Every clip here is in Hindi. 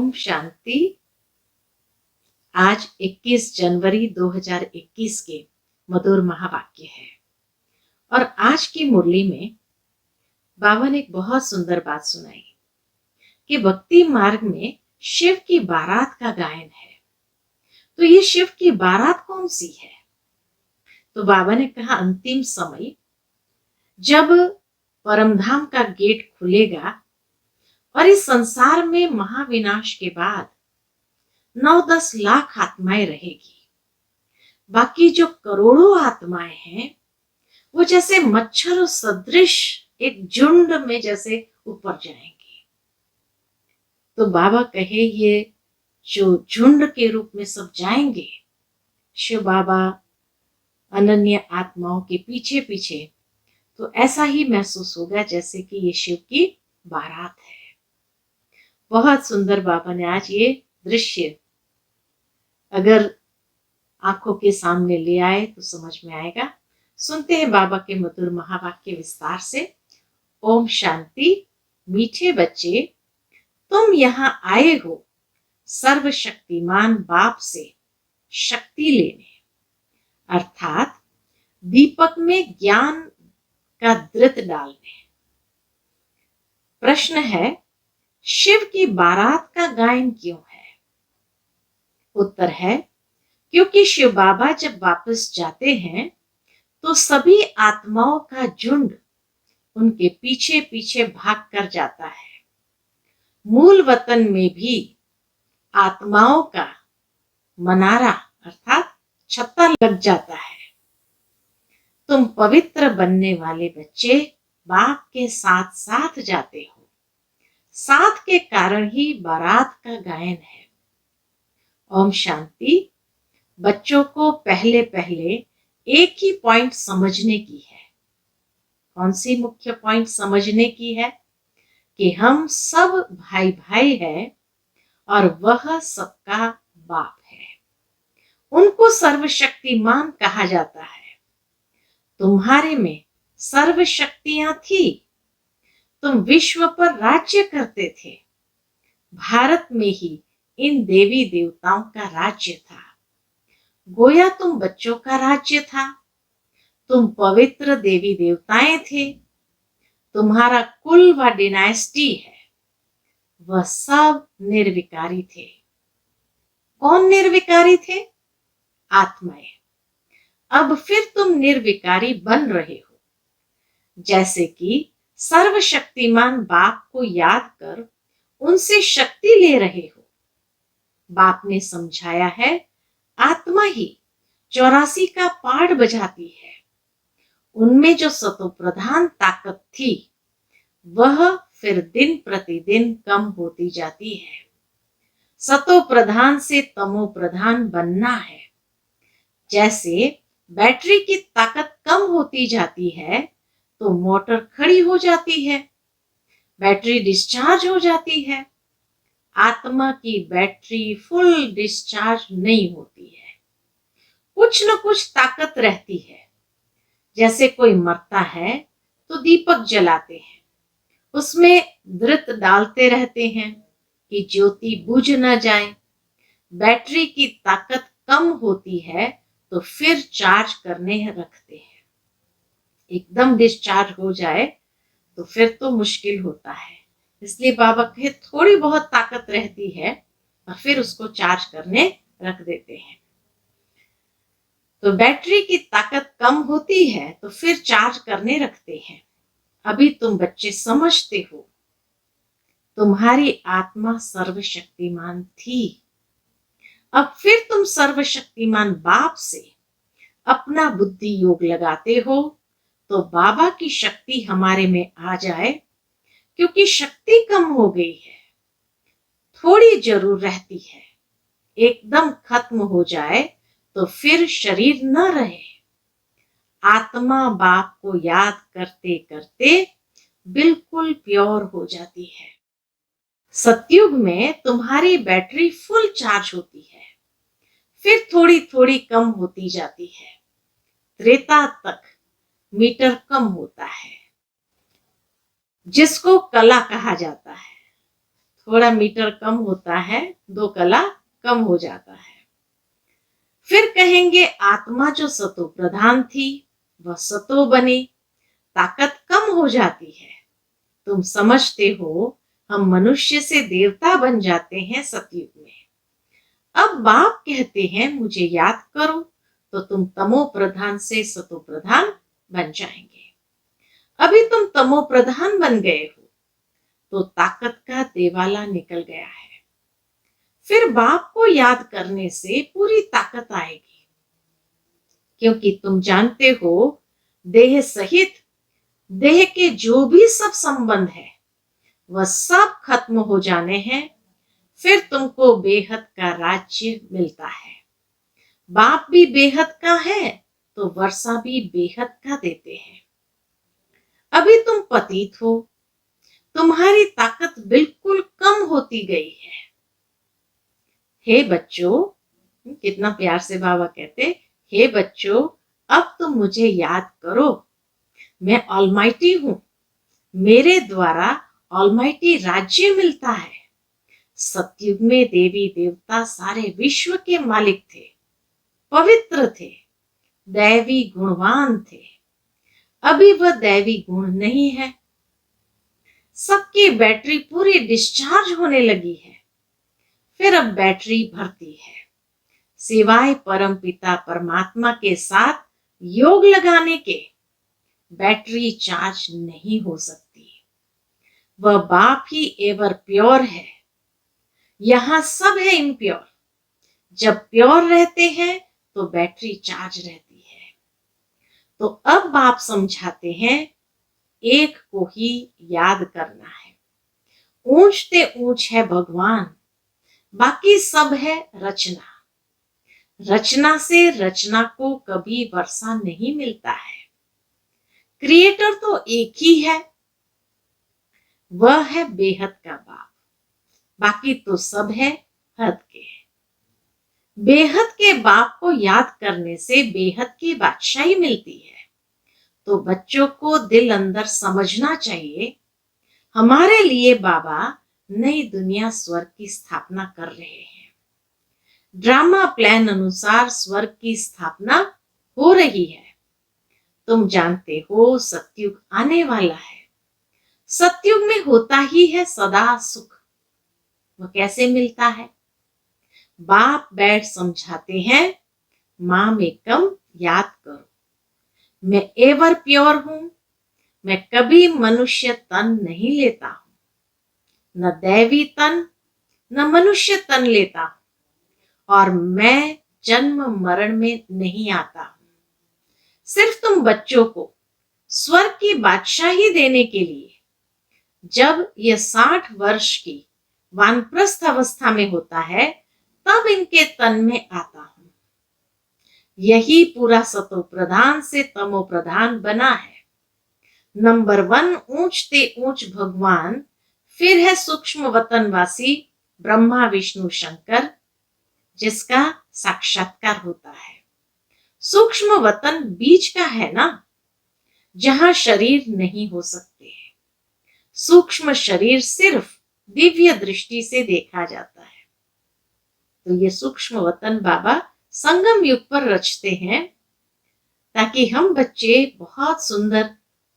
ओम शांति। आज 21 जनवरी 2021 के मधुर महावाक्य है और आज की मुरली में बाबा ने एक बहुत सुंदर बात सुनाई कि भक्ति मार्ग में शिव की बारात का गायन है। तो ये शिव की बारात कौन सी है? तो बाबा ने कहा, अंतिम समय जब परमधाम का गेट खुलेगा और इस संसार में महाविनाश के बाद 9-10 लाख आत्माएं रहेगी। बाकी जो करोड़ों आत्माएं हैं वो जैसे मच्छरों सदृश एक झुंड में जैसे ऊपर जाएंगी। तो बाबा कहे, ये जो झुंड के रूप में सब जाएंगे, शिव बाबा अनन्य आत्माओं के पीछे पीछे, तो ऐसा ही महसूस होगा जैसे कि ये शिव की बारात है। बहुत सुंदर बाबा ने आज ये दृश्य अगर आंखों के सामने ले आए तो समझ में आएगा। सुनते हैं बाबा के मधुर महावाक्य विस्तार से। ओम शांति। मीठे बच्चे, तुम यहाँ आए हो सर्वशक्तिमान बाप से शक्ति लेने, अर्थात दीपक में ज्ञान का दृत डालने। प्रश्न है, शिव की बारात का गायन क्यों है? उत्तर है, क्योंकि शिव बाबा जब वापस जाते हैं तो सभी आत्माओं का झुंड उनके पीछे पीछे भाग कर जाता है। मूल वतन में भी आत्माओं का मनारा अर्थात छत्ता लग जाता है। तुम पवित्र बनने वाले बच्चे बाप के साथ साथ जाते हो। साथ के कारण ही बारात का गायन है। ओम शांति। बच्चों को पहले पहले एक ही पॉइंट समझने की है। कौन सी मुख्य पॉइंट समझने की है? कि हम सब भाई भाई हैं और वह सबका बाप है। उनको सर्वशक्तिमान कहा जाता है। तुम्हारे में सर्व शक्तियां थी। तुम विश्व पर राज्य करते थे। भारत में ही इन देवी देवताओं का राज्य था। गोया तुम बच्चों का राज्य था। तुम पवित्र देवी देवताएं थे। तुम्हारा कुल व डिनाइस्टी है, वह सब निर्विकारी थे। कौन निर्विकारी थे? आत्माएं। अब फिर तुम निर्विकारी बन रहे हो। जैसे कि सर्वशक्तिमान बाप को याद कर उनसे शक्ति ले रहे हो। बाप ने समझाया है, आत्मा ही 84 का पाठ बजाती है। उनमें जो सतो प्रधान ताकत थी वह फिर दिन प्रतिदिन कम होती जाती है। सतो प्रधान से तमो प्रधान बनना है। जैसे बैटरी की ताकत कम होती जाती है तो मोटर खड़ी हो जाती है, बैटरी डिस्चार्ज हो जाती है। आत्मा की बैटरी फुल डिस्चार्ज नहीं होती है, कुछ न कुछ ताकत रहती है। जैसे कोई मरता है तो दीपक जलाते हैं, उसमें दृत डालते रहते हैं कि ज्योति बुझ न जाए। बैटरी की ताकत कम होती है तो फिर चार्ज करने रखते हैं। एकदम डिस्चार्ज हो जाए तो फिर तो मुश्किल होता है। इसलिए बाबा कहे, थोड़ी बहुत ताकत रहती है और फिर उसको चार्ज करने रख देते हैं। तो बैटरी की ताकत कम होती है तो फिर चार्ज करने रखते हैं। अभी तुम बच्चे समझते हो, तुम्हारी आत्मा सर्वशक्तिमान थी। अब फिर तुम सर्वशक्तिमान बाप से अपना बुद्धि योग लगाते हो तो बाबा की शक्ति हमारे में आ जाए, क्योंकि शक्ति कम हो गई है। थोड़ी जरूर रहती है, एकदम खत्म हो जाए तो फिर शरीर न रहे। आत्मा बाप को याद करते करते बिल्कुल प्योर हो जाती है। सतयुग में तुम्हारी बैटरी फुल चार्ज होती है, फिर थोड़ी थोड़ी कम होती जाती है। त्रेता तक मीटर कम होता है, जिसको कला कहा जाता है। थोड़ा मीटर कम होता है, 2 कला कम हो जाता है। फिर कहेंगे आत्मा जो सतो प्रधान थी वह सतो बनी, ताकत कम हो जाती है। तुम समझते हो हम मनुष्य से देवता बन जाते हैं सतयुग में। अब बाप कहते हैं मुझे याद करो, तो तुम तमो प्रधान से सतो प्रधान बन जाएंगे। अभी तुम तमो प्रधान बन गए हो तो ताकत का देवाला निकल गया है। फिर बाप को याद करने से पूरी ताकत आएगी, क्योंकि तुम जानते हो देह सहित देह के जो भी सब संबंध है वह सब खत्म हो जाने हैं। फिर तुमको बेहद का राज्य मिलता है। बाप भी बेहद का है तो वर्षा भी बेहद का देते हैं। अभी तुम पतित हो, तुम्हारी ताकत बिल्कुल कम होती गई है। हे बच्चों, कितना प्यार से बाबा कहते, हे बच्चों, अब तुम मुझे याद करो, मैं ऑलमाइटी हूं, मेरे द्वारा ऑलमाइटी राज्य मिलता है। सतयुग में देवी देवता सारे विश्व के मालिक थे, पवित्र थे, दैवी गुणवान थे। अभी वह दैवी गुण नहीं है। सबकी बैटरी पूरी डिस्चार्ज होने लगी है। फिर अब बैटरी भरती है। सिवाय परम पिता परमात्मा के साथ योग लगाने के बैटरी चार्ज नहीं हो सकती। वह बाप ही एवर प्योर है। यहां सब है इम्प्योर। जब प्योर रहते हैं तो बैटरी चार्ज रहती है। तो अब बाप समझाते हैं एक को ही याद करना है। ऊंच ते ऊंच है भगवान, बाकी सब है रचना। रचना से रचना को कभी वर्षा नहीं मिलता है। क्रिएटर तो एक ही है, वह है बेहद का बाप, बाकी तो सब है हद के। बेहद के बाप को याद करने से बेहद की बादशाही मिलती है। तो बच्चों को दिल अंदर समझना चाहिए, हमारे लिए बाबा नई दुनिया स्वर्ग की स्थापना कर रहे हैं। ड्रामा प्लान अनुसार स्वर्ग की स्थापना हो रही है। तुम जानते हो सतयुग आने वाला है। सतयुग में होता ही है सदा सुख। वह कैसे मिलता है? बाप बैठ समझाते हैं, मां में कम याद करो, मैं एवर प्योर हूं, मैं कभी मनुष्य तन नहीं लेता हूं, न दैवी तन न मनुष्य तन लेता हूं, और मैं जन्म मरण में नहीं आता हूं। सिर्फ तुम बच्चों को स्वर्ग की बादशाही देने के लिए जब यह 60 वर्ष की वानप्रस्थ अवस्था में होता है तब इनके तन में आता हूं। यही पूरा सतो प्रधान से तमो प्रधान बना है। नंबर 1 ऊंच ते ऊंच भगवान, फिर है सूक्ष्म वतनवासी ब्रह्मा विष्णु शंकर, जिसका साक्षात्कार होता है। सूक्ष्म वतन बीच का है ना, जहां शरीर नहीं हो सकते। सूक्ष्म शरीर सिर्फ दिव्य दृष्टि से देखा जाता है। तो ये सूक्ष्म वतन बाबा संगम युग पर रचते हैं, ताकि हम बच्चे बहुत सुंदर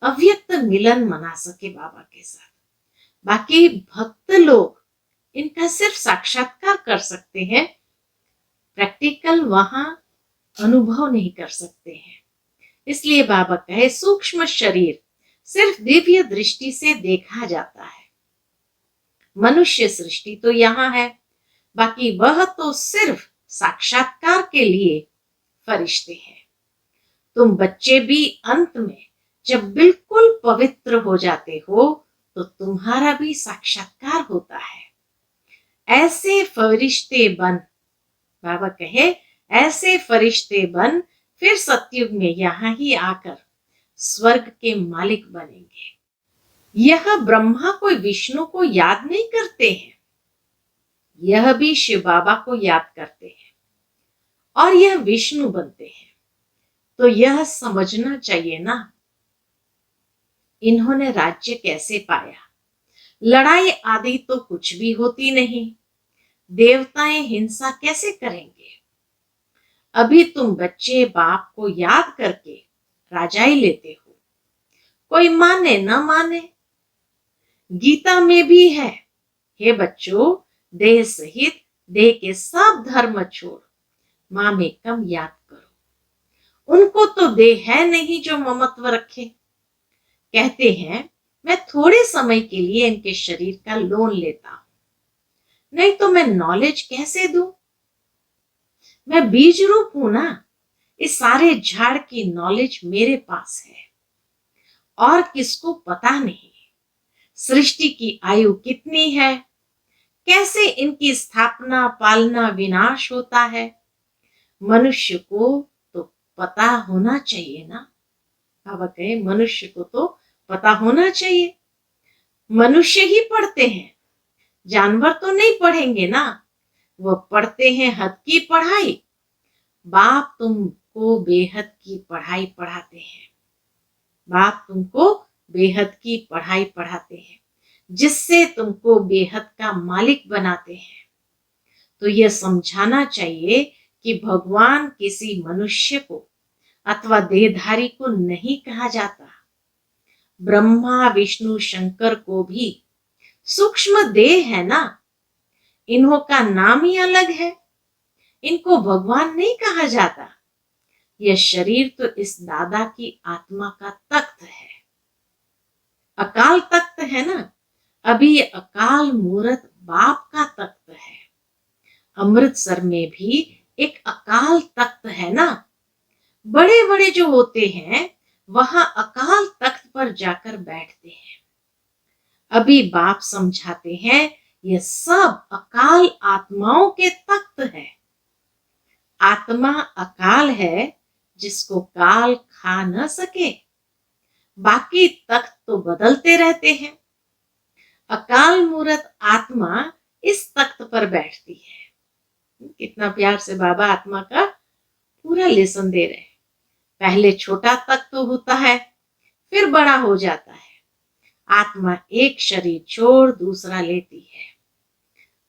अव्यक्त मिलन मना सके बाबा के साथ। बाकी भक्त लोग इनका सिर्फ साक्षात्कार कर सकते हैं, प्रैक्टिकल वहां अनुभव नहीं कर सकते हैं। इसलिए बाबा कहे सूक्ष्म शरीर सिर्फ दिव्य दृष्टि से देखा जाता है। मनुष्य सृष्टि तो यहाँ है, बाकी वह तो सिर्फ साक्षात्कार के लिए फरिश्ते हैं। तुम बच्चे भी अंत में जब बिल्कुल पवित्र हो जाते हो तो तुम्हारा भी साक्षात्कार होता है। ऐसे फरिश्ते बन, बाबा कहे ऐसे फरिश्ते बन, फिर सतयुग में यहां ही आकर स्वर्ग के मालिक बनेंगे। यह ब्रह्मा कोई विष्णु को याद नहीं करते हैं, यह भी शिव बाबा को याद करते हैं और यह विष्णु बनते हैं। तो यह समझना चाहिए ना, इन्होंने राज्य कैसे पाया। लड़ाई आदि तो कुछ भी होती नहीं। देवताएं हिंसा कैसे करेंगे? अभी तुम बच्चे बाप को याद करके राजाई लेते हो, कोई माने न माने। गीता में भी है, हे बच्चों, देह सहित देह के सब धर्म छोड़ मां में कम याद करो। उनको तो देह है नहीं जो ममत्व रखे। कहते हैं मैं थोड़े समय के लिए इनके शरीर का लोन लेता हूं, नहीं तो मैं नॉलेज कैसे दूं? मैं बीज रूप हूं ना, इस सारे झाड़ की नॉलेज मेरे पास है और किसको पता नहीं। सृष्टि की आयु कितनी है, कैसे इनकी स्थापना पालना विनाश होता है, मनुष्य को तो पता होना चाहिए ना। बाबा कहे मनुष्य को तो पता होना चाहिए। मनुष्य ही पढ़ते हैं, जानवर तो नहीं पढ़ेंगे ना, वो पढ़ते हैं हद की पढ़ाई। बाप तुमको बेहद की पढ़ाई पढ़ाते हैं। बाप तुमको बेहद की पढ़ाई पढ़ाते हैं, जिससे तुमको बेहद का मालिक बनाते हैं। तो यह समझाना चाहिए कि भगवान किसी मनुष्य को अथवा देहधारी को नहीं कहा जाता। ब्रह्मा विष्णु शंकर को भी सूक्ष्म देह है ना, इन्हों का नाम ही अलग है। इनको भगवान नहीं कहा जाता। यह शरीर तो इस दादा की आत्मा का तख्त है, अकाल तख्त है ना। अभी अकाल मूर्त बाप का तख्त है। अमृतसर में भी एक अकाल तख्त है ना। बड़े बड़े जो होते हैं वहां अकाल तख्त पर जाकर बैठते हैं। अभी बाप समझाते हैं यह सब अकाल आत्माओं के तख्त है। आत्मा अकाल है जिसको काल खा न सके। बाकी तख्त तो बदलते रहते हैं। अकाल मूर्त आत्मा इस तख्त पर बैठती है। कितना प्यार से बाबा आत्मा का पूरा लेसन दे रहे हैं। पहले छोटा तख्त होता है, फिर बड़ा हो जाता है। आत्मा एक शरीर छोड़ दूसरा लेती है।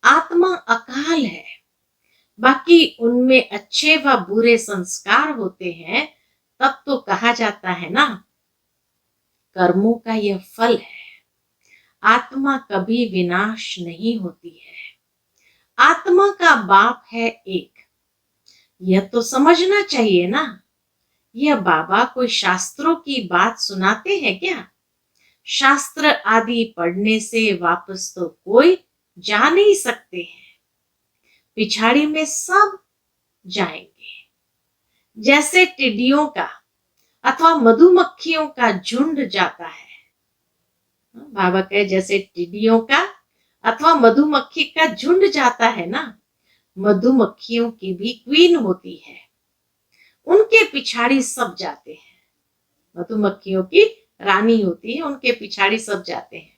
आत्मा अकाल है, बाकी उनमें अच्छे व बुरे संस्कार होते हैं, तब तो कहा जाता है ना कर्मों का यह फल है। आत्मा कभी विनाश नहीं होती है। आत्मा का बाप है एक, यह तो समझना चाहिए ना। यह बाबा कोई शास्त्रों की बात सुनाते हैं क्या? शास्त्र आदि पढ़ने से वापस तो कोई जा नहीं सकते हैं। पिछाड़ी में सब जाएंगे। जैसे टिड्डियों का अथवा मधुमक्खियों का झुंड जाता है। बाबा कहे जैसे टिड्डियों का अथवा मधुमक्खी का झुंड जाता है ना। मधुमक्खियों की भी क्वीन होती है, उनके पिछाड़ी सब जाते हैं। मधुमक्खियों की रानी होती है, उनके पिछाड़ी सब जाते हैं।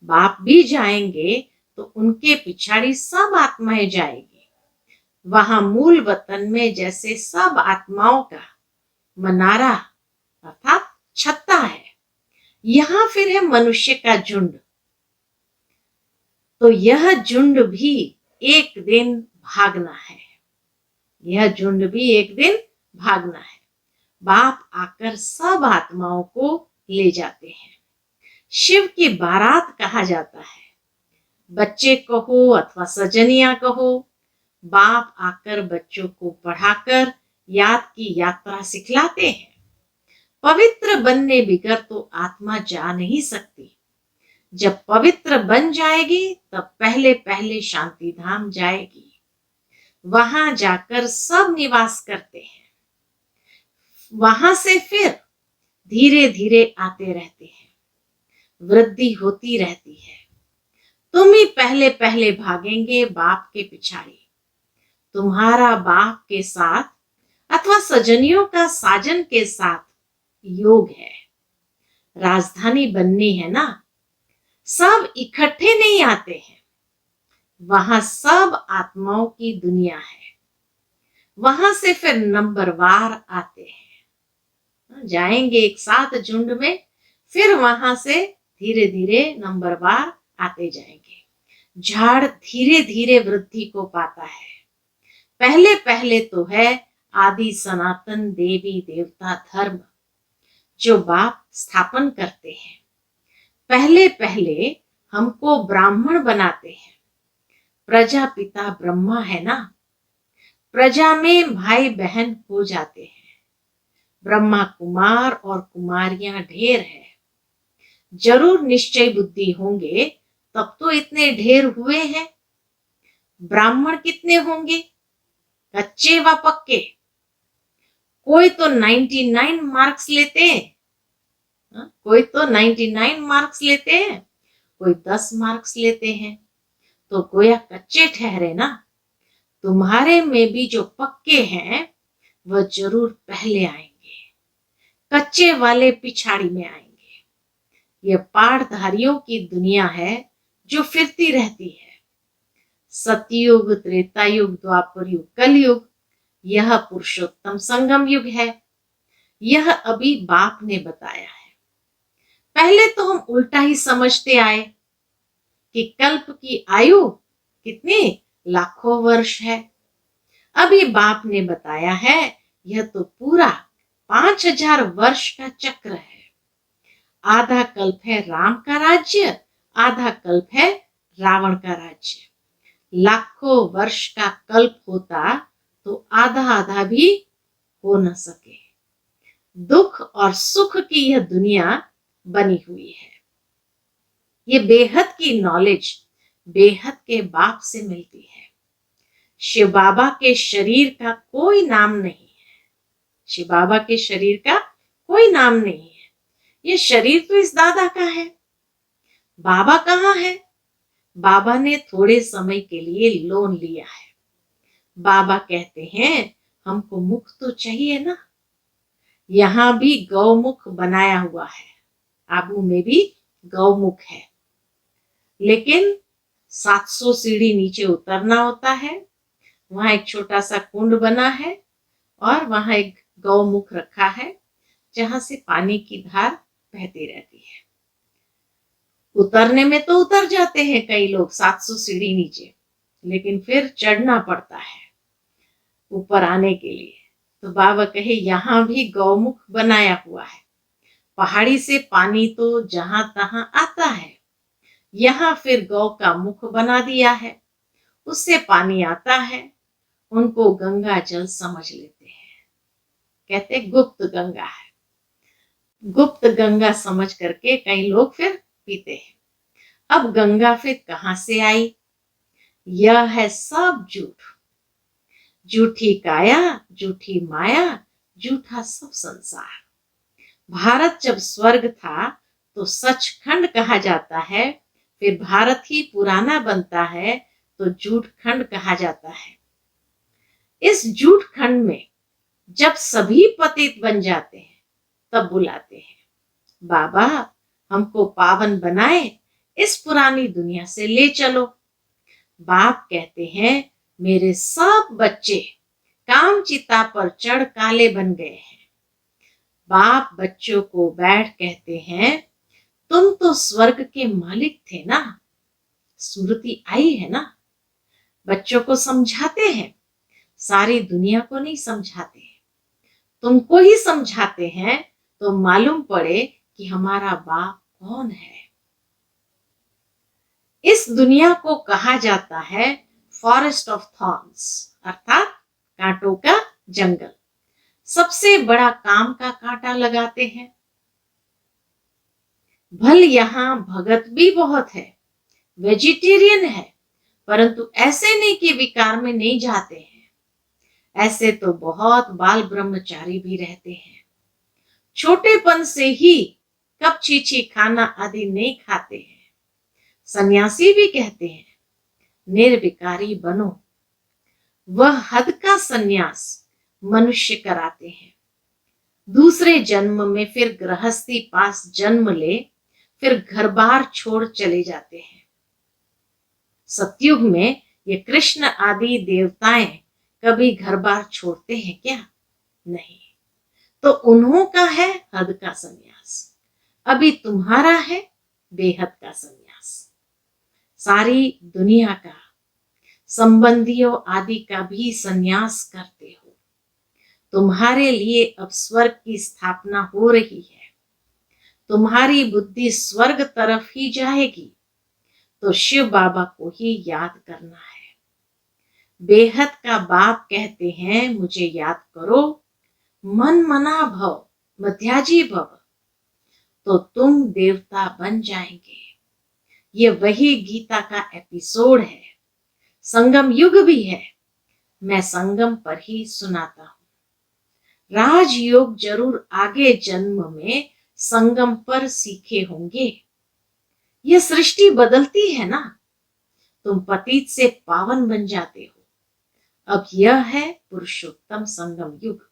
बाप भी जाएंगे तो उनके पिछाड़ी सब आत्माएं जाएगी। वहां मूल वतन में जैसे सब आत्माओं का मनारा अर्थात छत्ता है, यहां फिर है मनुष्य का झुंड। तो यह झुंड भी एक दिन भागना है। यह झुंड भी एक दिन भागना है। बाप आकर सब आत्माओं को ले जाते हैं। शिव की बारात कहा जाता है। बच्चे कहो अथवा सजनिया कहो, बाप आकर बच्चों को पढ़ाकर याद की यात्रा सिखलाते हैं। पवित्र बनने बिगर तो आत्मा जा नहीं सकती। जब पवित्र बन जाएगी तब पहले पहले शांति धाम जाएगी। वहां जाकर सब निवास करते हैं। वहां से फिर धीरे धीरे आते रहते हैं। वृद्धि होती रहती है। तुम ही पहले पहले भागेंगे बाप के पिछाड़ी। तुम्हारा बाप के साथ अथवा सजनियों का साजन के साथ योग है। राजधानी बननी है ना, सब इकट्ठे नहीं आते हैं। वहां सब आत्माओं की दुनिया है। वहां से फिर नंबरवार आते हैं। जाएंगे एक साथ झुंड में, फिर वहां से धीरे धीरे नंबरवार आते जाएंगे। झाड़ धीरे धीरे वृद्धि को पाता है। पहले पहले तो है आदि सनातन देवी देवता धर्म जो बाप स्थापन करते हैं। पहले पहले हमको ब्राह्मण बनाते हैं। प्रजापिता ब्रह्मा है ना, प्रजा में भाई बहन हो जाते हैं। ब्रह्मा कुमार और कुमारियां ढेर है। जरूर निश्चय बुद्धि होंगे तब तो इतने ढेर हुए हैं। ब्राह्मण कितने होंगे, कच्चे व पक्के? कोई तो 99 मार्क्स लेते हैं, कोई तो 99 मार्क्स लेते हैं, कोई 10 मार्क्स लेते हैं। तो गोया कच्चे ठहरे ना। तुम्हारे में भी जो पक्के हैं वह जरूर पहले आएंगे, कच्चे वाले पिछाड़ी में आएंगे। यह पाठधारियों की दुनिया है जो फिरती रहती है। सतयुग, त्रेता युग, द्वापर युग, कलयुग, यह पुरुषोत्तम संगम युग है। यह अभी बाप ने बताया है। पहले तो हम उल्टा ही समझते आए कि कल्प की आयु कितनी लाखों वर्ष है। अभी बाप ने बताया है यह तो पूरा 5000 वर्ष का चक्र है। आधा कल्प है राम का राज्य, आधा कल्प है रावण का राज्य। लाखों वर्ष का कल्प होता तो आधा आधा भी हो न सके। दुख और सुख की यह दुनिया बनी हुई है। ये बेहद की नॉलेज बेहद के बाप से मिलती है। शिव बाबा के शरीर का कोई नाम नहीं है। शिव बाबा के शरीर का कोई नाम नहीं है। ये शरीर तो इस दादा का है। बाबा कहाँ है? बाबा ने थोड़े समय के लिए लोन लिया है। बाबा कहते हैं हमको मुख तो चाहिए ना। यहां भी गौमुख बनाया हुआ है, आबू में भी गौमुख है, लेकिन 700 सीढ़ी नीचे उतरना होता है। वहां एक छोटा सा कुंड बना है और वहां एक गौमुख रखा है जहां से पानी की धार बहती रहती है। उतरने में तो उतर जाते हैं कई लोग 700 सीढ़ी नीचे, लेकिन फिर चढ़ना पड़ता है ऊपर आने के लिए। तो बाबा कहे यहां भी गौमुख बनाया हुआ है। पहाड़ी से पानी तो जहां तहां आता है, यहां फिर गौ का मुख बना दिया है, उससे पानी आता है। उनको गंगा जल समझ लेते हैं, कहते गुप्त गंगा है। गुप्त गंगा समझ करके कई लोग फिर पीते हैं। अब गंगा फिर कहां से आई? यह है सब झूठ। झूठी काया, झूठी माया, झूठा सब संसार। भारत जब स्वर्ग था तो सचखंड कहा जाता है, फिर भारत ही पुराना बनता है तो झूठ खंड कहा जाता है। इस झूठ खंड में जब सभी पतित बन जाते हैं तब बुलाते हैं बाबा हमको पावन बनाए, इस पुरानी दुनिया से ले चलो। बाप कहते हैं मेरे सब बच्चे काम चिता पर चढ़ काले बन गए हैं। बाप बच्चों को बैठ कहते हैं तुम तो स्वर्ग के मालिक थे ना। स्मृति आई है ना। बच्चों को समझाते हैं, सारी दुनिया को नहीं समझाते, तुमको ही समझाते हैं तो मालूम पड़े कि हमारा बाप कौन है। इस दुनिया को कहा जाता है फॉरेस्ट ऑफ थॉर्न्स, अर्थात कांटों का जंगल। सबसे बड़ा काम का कांटा लगाते हैं। भल यहां भगत भी बहुत है, वेजिटेरियन है, परंतु ऐसे नहीं कि विकार में नहीं जाते हैं। ऐसे तो बहुत बाल ब्रह्मचारी भी रहते हैं। छोटेपन से ही कप छीछी खाना आदि नहीं खाते हैं। सन्यासी भी कहते हैं निर्विकारी बनो। वह हद का सन्यास मनुष्य कराते हैं। दूसरे जन्म में फिर गृहस्थी पास जन्म ले, फिर घर बार छोड़ चले जाते हैं। सतयुग में ये कृष्ण आदि देवताएं कभी घर बार छोड़ते हैं क्या? नहीं। तो उन्हों का है हद का सन्यास, अभी तुम्हारा है बेहद का सन्यास। सारी दुनिया का, संबंधियों आदि का भी संन्यास करते हो। तुम्हारे लिए अब स्वर्ग की स्थापना हो रही है। तुम्हारी बुद्धि स्वर्ग तरफ ही जाएगी, तो शिव बाबा को ही याद करना है। बेहद का बाप कहते हैं, मुझे याद करो, मन मना भव मध्याजी भव, तो तुम देवता बन जाएंगे। ये वही गीता का एपिसोड है। संगम युग भी है, मैं संगम पर ही सुनाता हूं। राजयोग जरूर आगे जन्म में संगम पर सीखे होंगे। यह सृष्टि बदलती है ना, तुम पतित से पावन बन जाते हो। अब यह है पुरुषोत्तम संगम युग,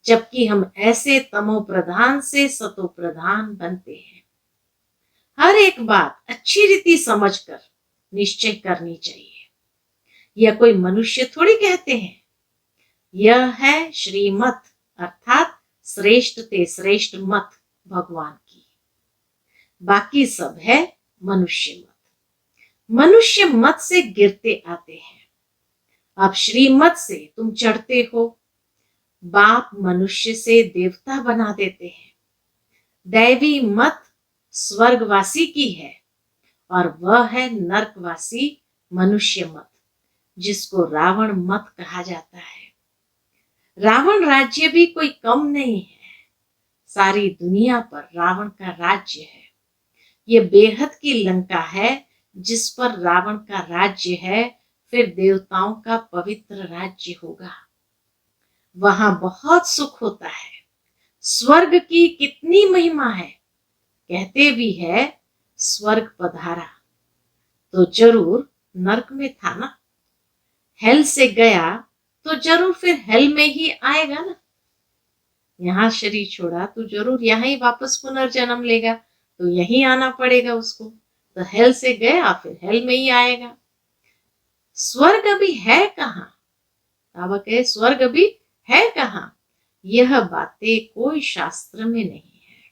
जबकि हम ऐसे तमो प्रधान से सतो प्रधान बनते हैं। हर एक बात अच्छी रीति समझकर निश्चय करनी चाहिए। यह कोई मनुष्य थोड़ी कहते हैं, यह है श्रीमत अर्थात श्रेष्ठ ते श्रेष्ठ मत भगवान की। बाकी सब है मनुष्य मत। मनुष्य मत से गिरते आते हैं, अब श्रीमत से तुम चढ़ते हो। बाप मनुष्य से देवता बना देते हैं। दैवी मत स्वर्गवासी की है और वह है नरकवासी मनुष्य मत, जिसको रावण मत कहा जाता है। रावण राज्य भी कोई कम नहीं है। सारी दुनिया पर रावण का राज्य है। ये बेहद की लंका है जिस पर रावण का राज्य है, फिर देवताओं का पवित्र राज्य होगा। वहां बहुत सुख होता है। स्वर्ग की कितनी महिमा है। कहते भी है स्वर्ग पधारा, तो जरूर नरक में था ना। हेल से गया तो जरूर फिर हेल में ही आएगा ना। यहाँ शरीर छोड़ा तो जरूर यहाँ ही वापस पुनर्जन्म लेगा, तो यहीं आना पड़ेगा उसको। तो हेल से गया फिर हेल में ही आएगा। स्वर्ग अभी है कहाँ? बाबा कहे स्वर्ग अभी है कहाँ? यह बातें कोई शास्त्र में नहीं है।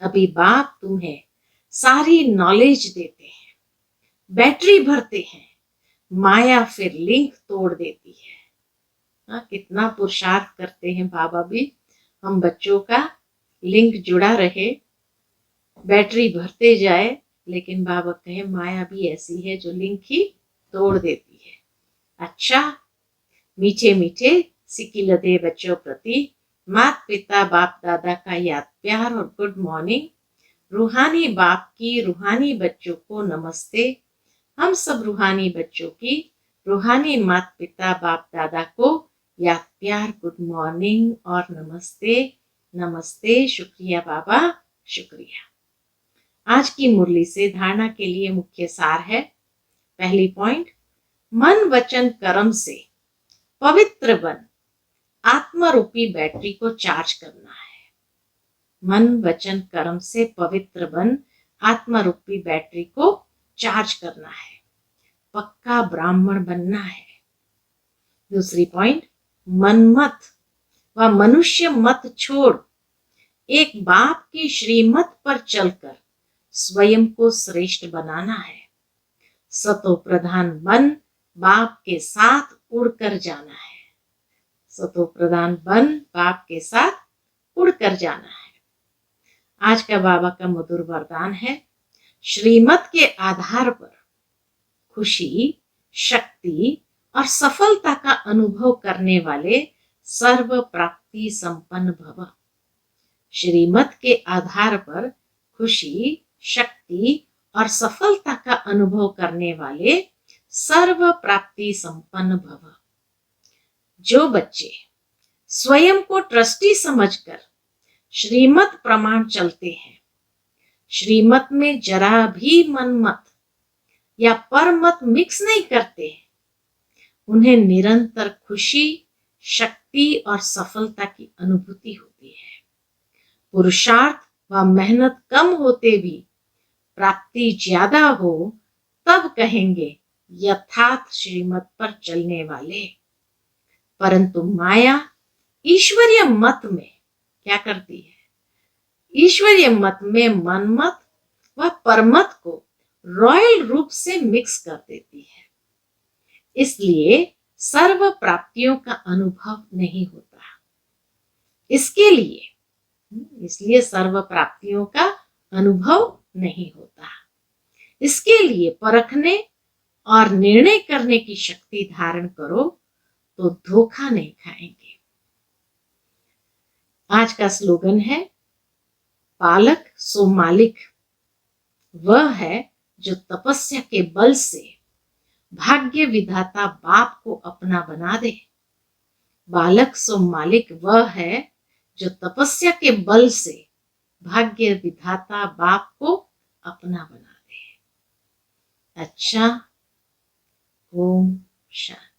अभी बाप तुम्हें सारी नॉलेज देते हैं, बैटरी भरते हैं, माया फिर लिंक तोड़ देती है। कितना पुरुषार्थ करते हैं बाबा भी, हम बच्चों का लिंक जुड़ा रहे, बैटरी भरते जाए। लेकिन बाबा कहे माया भी ऐसी है जो लिंक ही तोड़ देती है। अच्छा, मीठे मीठे सिकिलदे बच्चों प्रति माता पिता बाप दादा का याद प्यार और गुड मॉर्निंग। रूहानी बाप की रूहानी बच्चों को नमस्ते। हम सब रूहानी बच्चों की रूहानी माता पिता बाप दादा को याद प्यार गुड मॉर्निंग और नमस्ते। नमस्ते, शुक्रिया बाबा, शुक्रिया। आज की मुरली से धारणा के लिए मुख्य सार है। पहली पॉइंट, मन वचन कर्म से पवित्र बन आत्मा रूपी बैटरी को चार्ज करना है। मन वचन कर्म से पवित्र बन आत्मा रूपी बैटरी को चार्ज करना है। पक्का ब्राह्मण बनना है। दूसरी पॉइंट, मनमत व मनुष्य मत छोड़ एक बाप की श्रीमत पर चलकर स्वयं को श्रेष्ठ बनाना है। सतो प्रधान बन बाप के साथ उड़कर जाना है। सतो प्रधान बन बाप के साथ उड़कर जाना है। आज का बाबा का मधुर वरदान है, श्रीमत के आधार पर खुशी, शक्ति और सफलता का अनुभव करने वाले सर्व प्राप्ति संपन्न भव। श्रीमत के आधार पर खुशी, शक्ति और सफलता का अनुभव करने वाले सर्व प्राप्ति संपन्न भव। जो बच्चे स्वयं को ट्रस्टी समझकर श्रीमत प्रमाण चलते हैं, श्रीमत में जरा भी मनमत या परमत मिक्स नहीं करते, उन्हें निरंतर खुशी, शक्ति और सफलता की अनुभूति होती है। पुरुषार्थ व मेहनत कम होते भी प्राप्ति ज्यादा हो, तब कहेंगे यथार्थ श्रीमत पर चलने वाले। परंतु माया ईश्वरीय मत में क्या करती है? ईश्वरीय मत में मनमत व परमत को रॉयल रूप से मिक्स कर देती है। इसलिए सर्व प्राप्तियों का अनुभव नहीं होता। इसके लिए इसलिए सर्व प्राप्तियों का अनुभव नहीं होता। इसके लिए परखने और निर्णय करने की शक्ति धारण करो तो धोखा नहीं खाएंगे। आज का स्लोगन है, पालक सो मालिक। वह है जो तपस्या के बल से भाग्य विधाता बाप को अपना बना दे। बालक सो मालिक वह है जो तपस्या के बल से भाग्य विधाता बाप को अपना बना दे। अच्छा, ओम शांति।